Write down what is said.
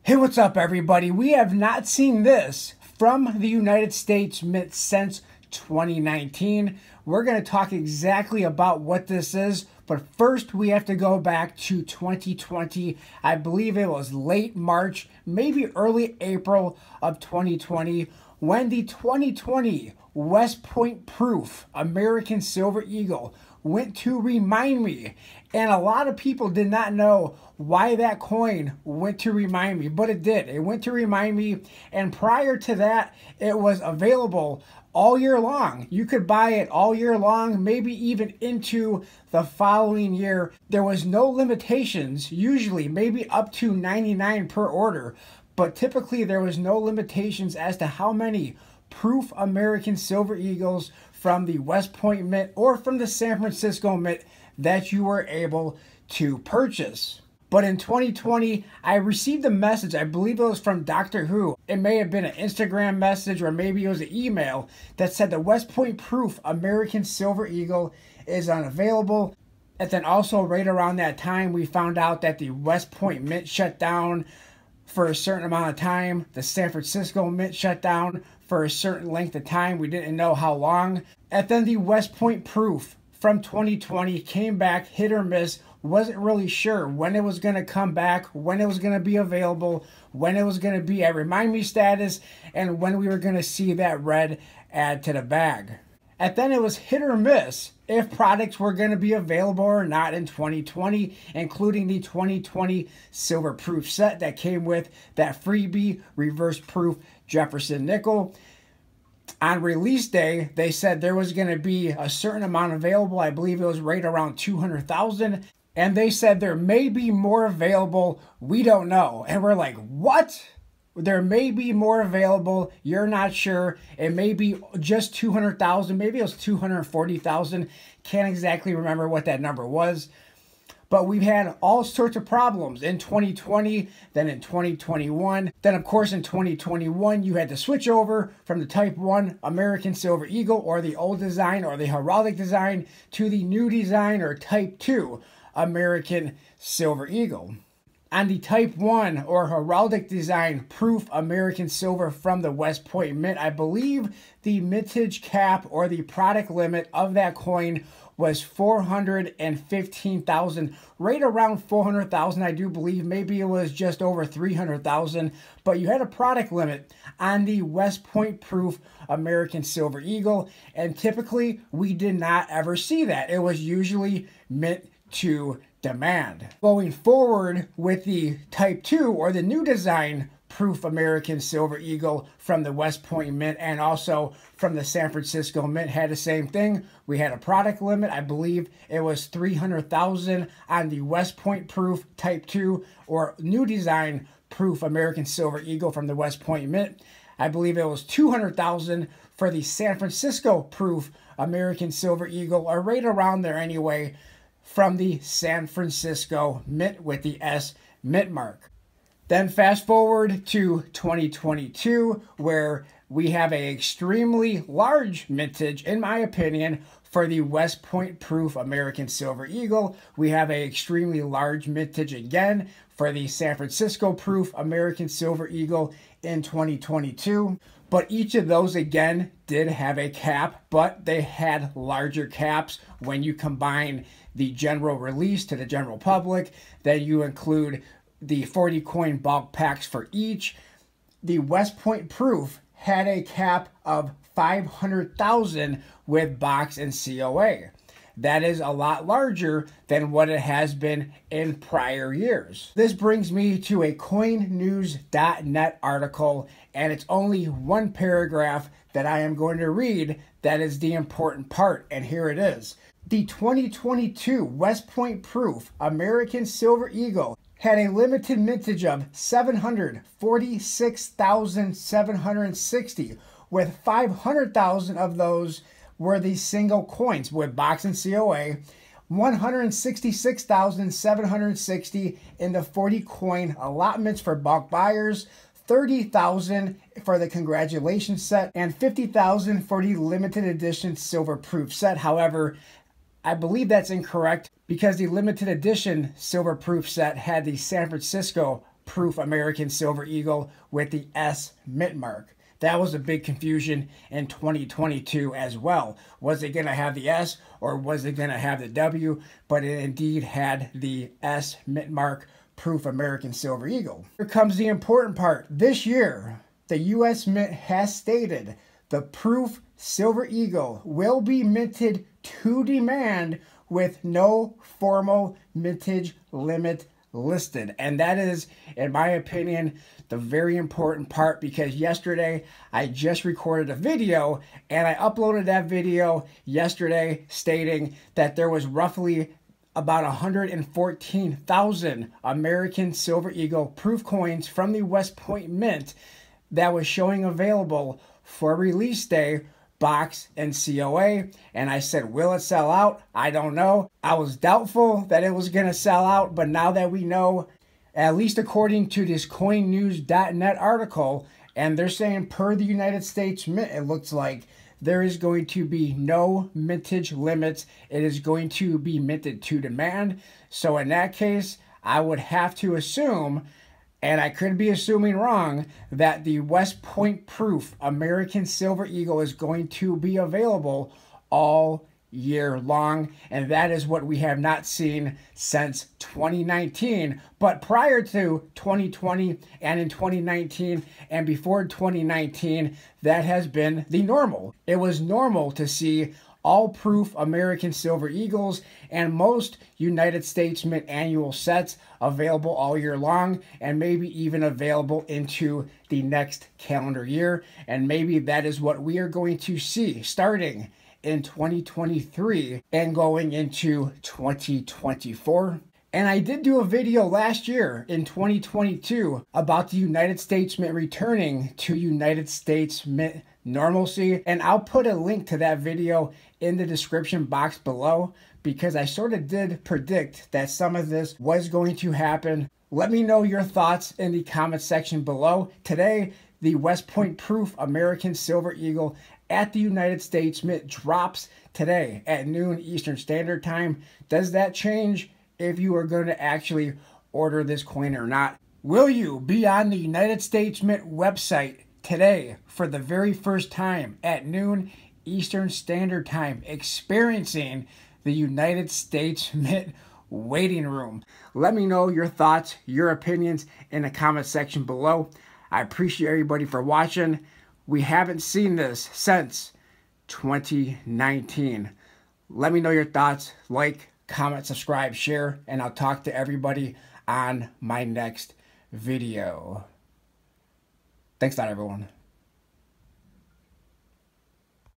Hey, what's up, everybody? We have not seen this from the United States Mint since 2019. We're going to talk exactly about what this is, but first we have to go back to 2020. I believe it was late March, maybe early April of 2020, when the 2020 West Point Proof American Silver Eagle went to Remind Me. And a lot of people did not know why that coin went to Remind Me, but it did. It went to Remind Me, and prior to that, it was available all year long. You could buy it all year long, maybe even into the following year. There was no limitations, usually maybe up to 99 per order, but typically there was no limitations as to how many Proof American Silver Eagles from the West Point Mint or from the San Francisco Mint that you were able to purchase. But in 2020, I received a message, I believe it was from Doctor Who. It may have been an Instagram message or maybe it was an email that said the West Point Proof American Silver Eagle is unavailable. And then also right around that time, we found out that the West Point Mint shut down for a certain amount of time. The San Francisco Mint shut down for a certain length of time. We didn't know how long. And then the West Point Proof from 2020 came back, hit or miss. Wasn't really sure when it was going to come back, when it was going to be available, when it was going to be at Remind Me status, and when we were going to see that red add to the bag. And then it was hit or miss if products were going to be available or not in 2020, including the 2020 Silver Proof set that came with that freebie reverse proof Jefferson nickel. On release day, they said there was going to be a certain amount available. I believe it was right around 200,000. And they said there may be more available. We don't know. And we're like, what? There may be more available. You're not sure. It may be just 200,000. Maybe it was 240,000. Can't exactly remember what that number was. But we've had all sorts of problems in 2020, then in 2021. Then, of course, in 2021, you had to switch over from the Type 1 American Silver Eagle or the old design or the heraldic design to the new design or Type 2 American Silver Eagle. On the Type 1 or heraldic design Proof American Silver from the West Point Mint, I believe the mintage cap or the product limit of that coin was 415,000, right around 400,000, I do believe. Maybe it was just over 300,000, but you had a product limit on the West Point Proof American Silver Eagle, and typically we did not ever see that. It was usually mint to demand. Going forward with the Type 2 or the new design Proof American Silver Eagle from the West Point Mint and also from the San Francisco Mint had the same thing. We had a product limit. I believe it was 300,000 on the West Point Proof Type 2 or new design Proof American Silver Eagle from the West Point Mint. I believe it was 200,000 for the San Francisco Proof American Silver Eagle, or right around there anyway, from the San Francisco Mint with the S Mint mark. Then fast forward to 2022, where we have an extremely large mintage, in my opinion, for the West Point Proof American Silver Eagle. We have an extremely large mintage again for the San Francisco Proof American Silver Eagle in 2022. But each of those, again, did have a cap, but they had larger caps when you combine the general release to the general public. Then you include the 40 coin bulk packs for each. The West Point Proof had a cap of 500,000 with box and COA. That is a lot larger than what it has been in prior years. This brings me to a coinnews.net article, and it's only one paragraph that I am going to read that is the important part, and here it is. The 2022 West Point Proof American Silver Eagle had a limited mintage of 746,760, with 500,000 of those were the single coins with box and COA, 166,760 in the 40 coin allotments for bulk buyers, 30,000 for the congratulations set, and 50,000 for the limited edition Silver Proof set. However, I believe that's incorrect because the limited edition Silver Proof set had the San Francisco Proof American Silver Eagle with the S mint mark. That was a big confusion in 2022 as well. Was it going to have the S or was it going to have the W? But it indeed had the S mint mark, Proof American Silver Eagle. Here comes the important part. This year, the U.S. Mint has stated the Proof Silver Eagle will be minted to demand with no formal mintage limit listed. And that is, in my opinion, the very important part, because yesterday I just recorded a video and I uploaded that video yesterday stating that there was roughly about 114,000 American Silver Eagle proof coins from the West Point Mint that was showing available for release day, box, and COA. And I said, will it sell out? I don't know. I was doubtful that it was going to sell out, but now that we know, at least according to this coinnews.net article, and they're saying per the United States Mint, it looks like there is going to be no mintage limits. It is going to be minted to demand. So in that case, I would have to assume, and I could be assuming wrong, that the West Point Proof American Silver Eagle is going to be available all year long. And that is what we have not seen since 2019. But prior to 2020 and in 2019 and before 2019, that has been the normal. It was normal to see all proof American Silver Eagles and most United States Mint annual sets available all year long, and maybe even available into the next calendar year. And maybe that is what we are going to see starting in 2023 and going into 2024. And I did do a video last year in 2022 about the United States Mint returning to United States Mint normalcy. And I'll put a link to that video in the description box below, because I sort of did predict that some of this was going to happen. Let me know your thoughts in the comment section below. Today, the West Point Proof American Silver Eagle at the United States Mint drops today at noon Eastern Standard Time. Does that change if you are going to actually order this coin or not? Will you be on the United States Mint website today for the very first time at noon Eastern Standard Time, experiencing the United States Mint waiting room? Let me know your thoughts, your opinions in the comment section below. I appreciate everybody for watching. We haven't seen this since 2019. Let me know your thoughts. Like, comment, subscribe, share, and I'll talk to everybody on my next video. Thanks a lot, everyone.